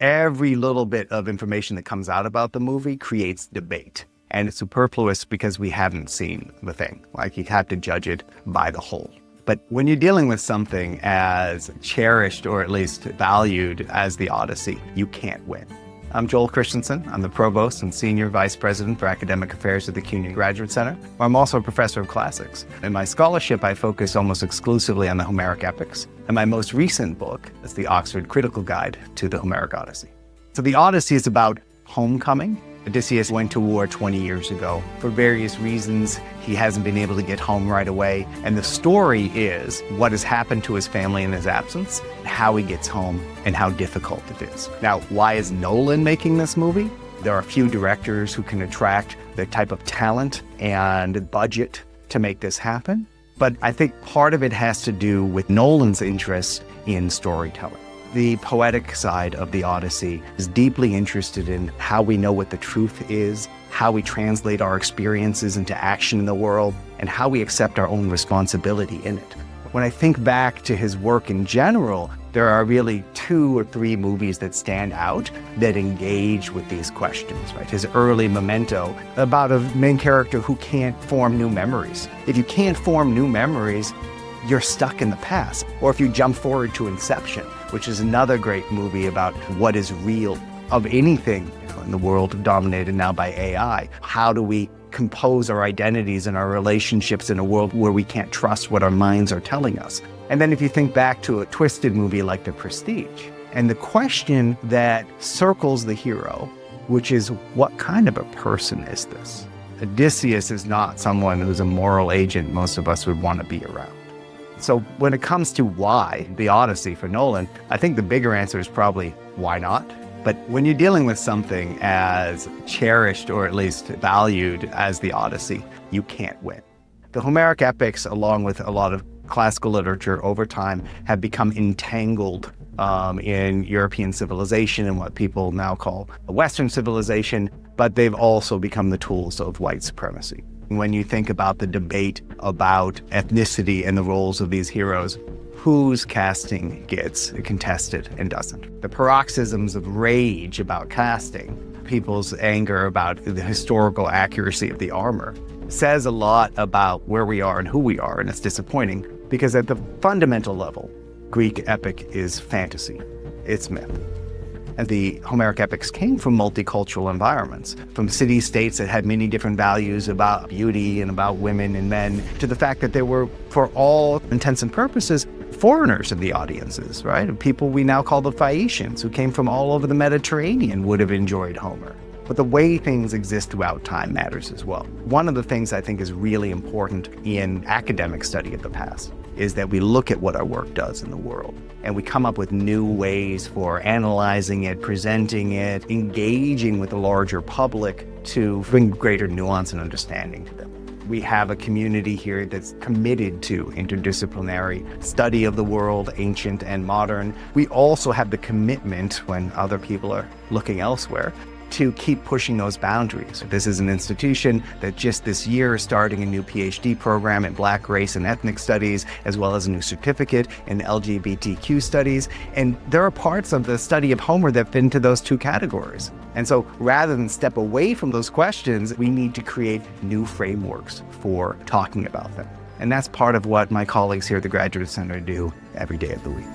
Every little bit of information that comes out about the movie creates debate. And it's superfluous because we haven't seen the thing. Like, you have to judge it by the whole. But when you're dealing with something as cherished or at least valued as the Odyssey, you can't win. I'm Joel Christensen. I'm the Provost and Senior Vice President for Academic Affairs at the CUNY Graduate Center. I'm also a professor of classics. In my scholarship, I focus almost exclusively on the Homeric epics. And my most recent book is the Oxford Critical Guide to the Homeric Odyssey. So the Odyssey is about homecoming. Odysseus went to war 20 years ago. For various reasons, he hasn't been able to get home right away. And the story is what has happened to his family in his absence, how he gets home, and how difficult it is. Now, why is Nolan making this movie? There are a few directors who can attract the type of talent and budget to make this happen. But I think part of it has to do with Nolan's interest in storytelling. The poetic side of the Odyssey is deeply interested in how we know what the truth is, how we translate our experiences into action in the world, and how we accept our own responsibility in it. When I think back to his work in general, there are really 2 or 3 movies that stand out that engage with these questions, right? His early Memento, about a main character who can't form new memories. If you can't form new memories, you're stuck in the past. Or if you jump forward to Inception, which is another great movie about what is real of anything in the world dominated now by AI. How do we compose our identities and our relationships in a world where we can't trust what our minds are telling us? And then if you think back to a twisted movie like The Prestige, and the question that circles the hero, which is, what kind of a person is this? Odysseus is not someone who's a moral agent most of us would want to be around. So when it comes to why the Odyssey for Nolan, I think the bigger answer is probably why not? But when you're dealing with something as cherished or at least valued as the Odyssey, you can't win. The Homeric epics, along with a lot of classical literature over time, have become entangled in European civilization and what people now call a Western civilization, but they've also become the tools of white supremacy. When you think about the debate about ethnicity and the roles of these heroes, whose casting gets contested and doesn't? The paroxysms of rage about casting, people's anger about the historical accuracy of the armor, says a lot about where we are and who we are, and it's disappointing because at the fundamental level, Greek epic is fantasy, it's myth. And the Homeric epics came from multicultural environments, from city-states that had many different values about beauty and about women and men, to the fact that there were, for all intents and purposes, foreigners in the audiences, right? People we now call the Phaeacians, who came from all over the Mediterranean, would have enjoyed Homer. But the way things exist throughout time matters as well. One of the things I think is really important in academic study of the past is that we look at what our work does in the world, and we come up with new ways for analyzing it, presenting it, engaging with the larger public to bring greater nuance and understanding to them. We have a community here that's committed to interdisciplinary study of the world, ancient and modern. We also have the commitment, when other people are looking elsewhere, to keep pushing those boundaries. This is an institution that just this year is starting a new PhD program in Black race and ethnic studies, as well as a new certificate in LGBTQ studies. And there are parts of the study of Homer that fit into those 2 categories. And so rather than step away from those questions, we need to create new frameworks for talking about them. And that's part of what my colleagues here at the Graduate Center do every day of the week.